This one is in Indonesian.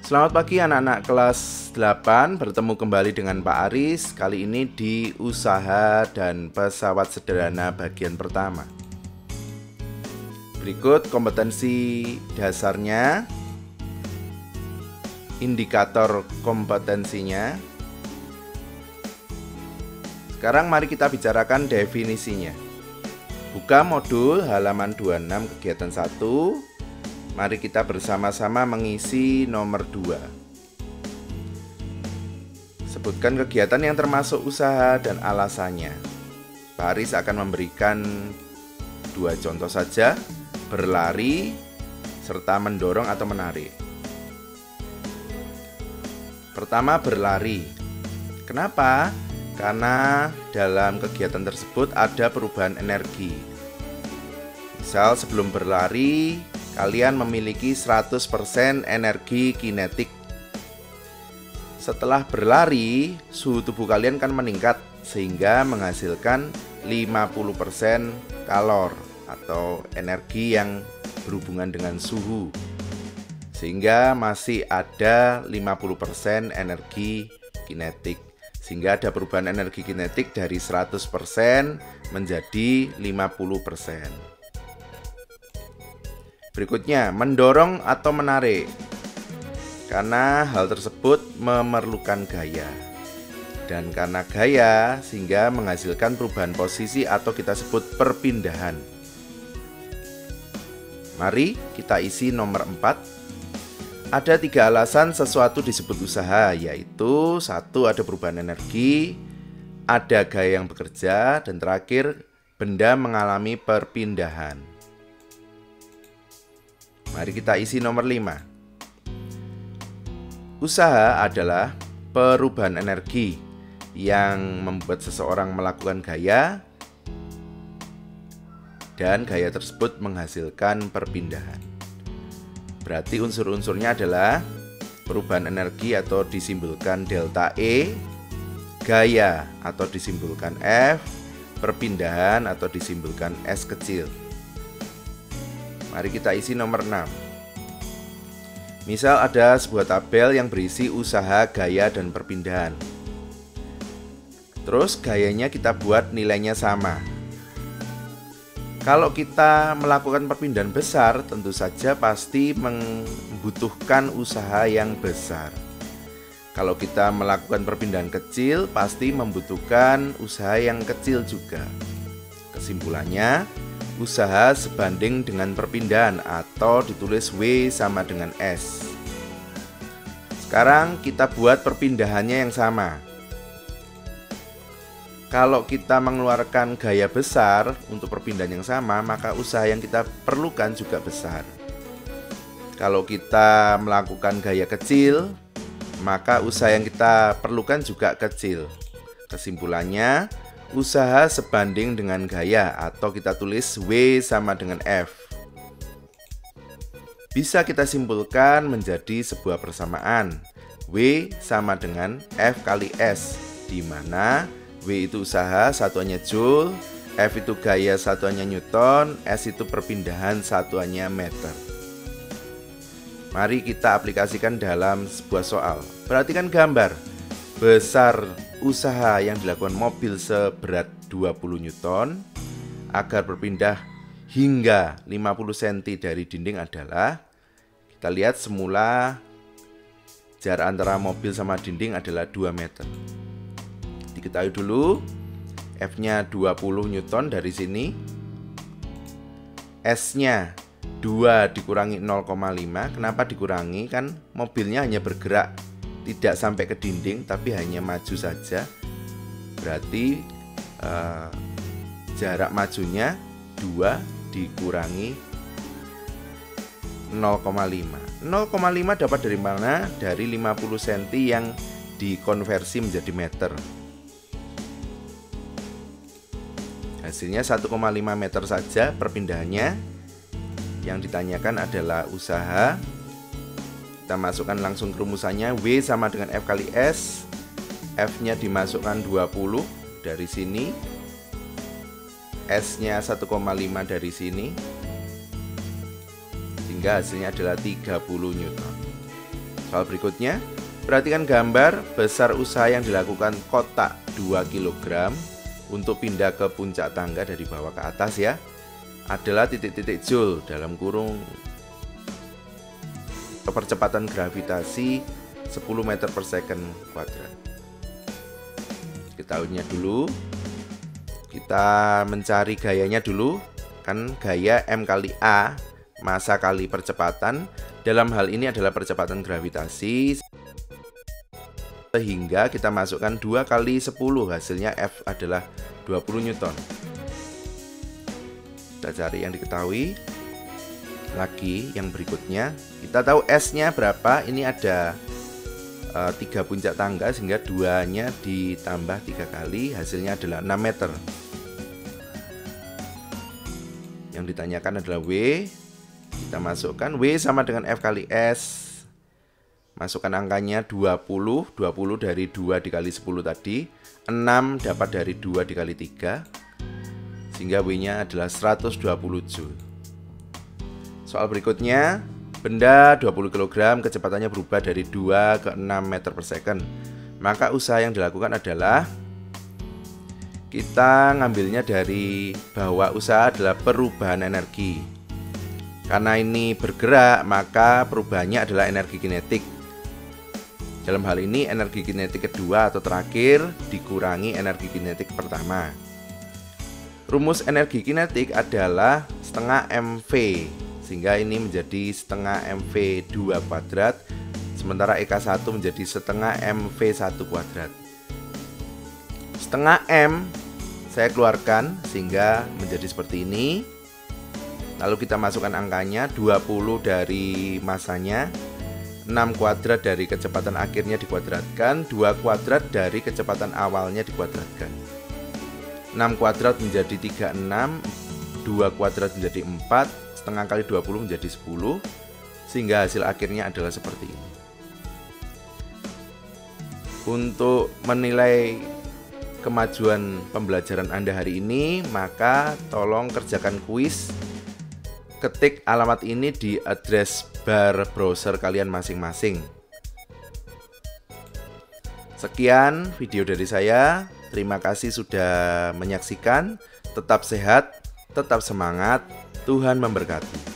Selamat pagi anak-anak kelas 8, bertemu kembali dengan Pak Aris. Kali ini di usaha dan pesawat sederhana bagian pertama. Berikut kompetensi dasarnya, indikator kompetensinya. Sekarang mari kita bicarakan definisinya. Buka modul halaman 26 kegiatan 1. Mari kita bersama-sama mengisi nomor 2. Sebutkan kegiatan yang termasuk usaha dan alasannya. Pak Aris akan memberikan 2 contoh saja, berlari serta mendorong atau menarik. Pertama, berlari. Kenapa? Karena dalam kegiatan tersebut ada perubahan energi. Misal sebelum berlari, kalian memiliki 100% energi kinetik. Setelah berlari, suhu tubuh kalian kan meningkat sehingga menghasilkan 50% kalor atau energi yang berhubungan dengan suhu. Sehingga masih ada 50% energi kinetik. Sehingga ada perubahan energi kinetik dari 100% menjadi 50%. Berikutnya, mendorong atau menarik. Karena hal tersebut memerlukan gaya. Dan karena gaya, sehingga menghasilkan perubahan posisi atau kita sebut perpindahan. Mari kita isi nomor 4. Ada 3 alasan sesuatu disebut usaha, yaitu 1. Ada perubahan energi, ada gaya yang bekerja, dan terakhir, benda mengalami perpindahan. Mari kita isi nomor 5. Usaha adalah perubahan energi yang membuat seseorang melakukan gaya, dan gaya tersebut menghasilkan perpindahan. Berarti unsur-unsurnya adalah perubahan energi atau disimbolkan delta E, gaya atau disimbolkan F, perpindahan atau disimbolkan S kecil. Mari kita isi nomor 6. Misal ada sebuah tabel yang berisi usaha, gaya, dan perpindahan. Terus gayanya kita buat nilainya sama. Kalau kita melakukan perpindahan besar, tentu saja pasti membutuhkan usaha yang besar. Kalau kita melakukan perpindahan kecil, pasti membutuhkan usaha yang kecil juga. Kesimpulannya, usaha sebanding dengan perpindahan atau ditulis W sama dengan S. Sekarang kita buat perpindahannya yang sama. Kalau kita mengeluarkan gaya besar untuk perpindahan yang sama, maka usaha yang kita perlukan juga besar. Kalau kita melakukan gaya kecil, maka usaha yang kita perlukan juga kecil. Kesimpulannya, usaha sebanding dengan gaya atau kita tulis W sama dengan F. Bisa kita simpulkan menjadi sebuah persamaan. W sama dengan F kali S, di mana W itu usaha, satuannya Joule, F itu gaya, satuannya Newton, S itu perpindahan, satuannya meter. Mari kita aplikasikan dalam sebuah soal. Perhatikan gambar. Besar usaha yang dilakukan mobil seberat 20 Newton agar berpindah hingga 50 cm dari dinding adalah, kita lihat semula jarak antara mobil sama dinding adalah 2 meter. Diketahui dulu F-nya 20 Newton dari sini, S-nya 2 dikurangi 0,5. Kenapa dikurangi? Kan mobilnya hanya bergerak, tidak sampai ke dinding, tapi hanya maju saja. Berarti jarak majunya 2 dikurangi 0,5. 0,5 dapat dari mana? Dari 50 cm yang dikonversi menjadi meter. Hasilnya 1,5 meter saja perpindahannya. Yang ditanyakan adalah usaha. Kita masukkan langsung ke rumusannya. W sama dengan F kali S. F-nya dimasukkan 20 dari sini. S-nya 1,5 dari sini. Sehingga hasilnya adalah 30 Newton. Soal berikutnya, perhatikan gambar besar usaha yang dilakukan kotak 2 kg untuk pindah ke puncak tangga dari bawah ke atas ya. Adalah titik-titik joule dalam kurung percepatan gravitasi 10 meter per second kuadrat. Ketahuinya dulu, kita mencari gayanya dulu. Kan gaya M kali A, masa kali percepatan. Dalam hal ini adalah percepatan gravitasi, sehingga kita masukkan 2 kali 10, hasilnya F adalah 20 Newton. Kita cari yang diketahui. Lagi yang berikutnya, kita tahu S-nya berapa. Ini ada 3 puncak tangga, sehingga 2-nya ditambah 3 kali, hasilnya adalah 6 meter. Yang ditanyakan adalah W. Kita masukkan W sama dengan F kali S. Masukkan angkanya 20. 20 dari 2 dikali 10 tadi. 6 dapat dari 2 dikali 3. Sehingga W-nya adalah 120 Joule. Soal berikutnya, benda 20 kg kecepatannya berubah dari 2 ke 6 meter per second. Maka usaha yang dilakukan adalah, kita ngambilnya dari bahwa usaha adalah perubahan energi. Karena ini bergerak, maka perubahannya adalah energi kinetik. Dalam hal ini energi kinetik kedua atau terakhir dikurangi energi kinetik pertama. Rumus energi kinetik adalah setengah mv, sehingga ini menjadi setengah mv2 kuadrat, sementara EK1 menjadi setengah mv1 kuadrat. Setengah M saya keluarkan sehingga menjadi seperti ini. Lalu kita masukkan angkanya, 20 dari masanya, 6 kuadrat dari kecepatan akhirnya dikuadratkan, 2 kuadrat dari kecepatan awalnya dikuadratkan. 6 kuadrat menjadi 36, 2 kuadrat menjadi 4, setengah kali 20 menjadi 10, sehingga hasil akhirnya adalah seperti ini. Untuk menilai kemajuan pembelajaran Anda hari ini, maka tolong kerjakan kuis. Ketik alamat ini di address bar browser kalian masing-masing. Sekian video dari saya. Terima kasih sudah menyaksikan. Tetap sehat, tetap semangat. Tuhan memberkati.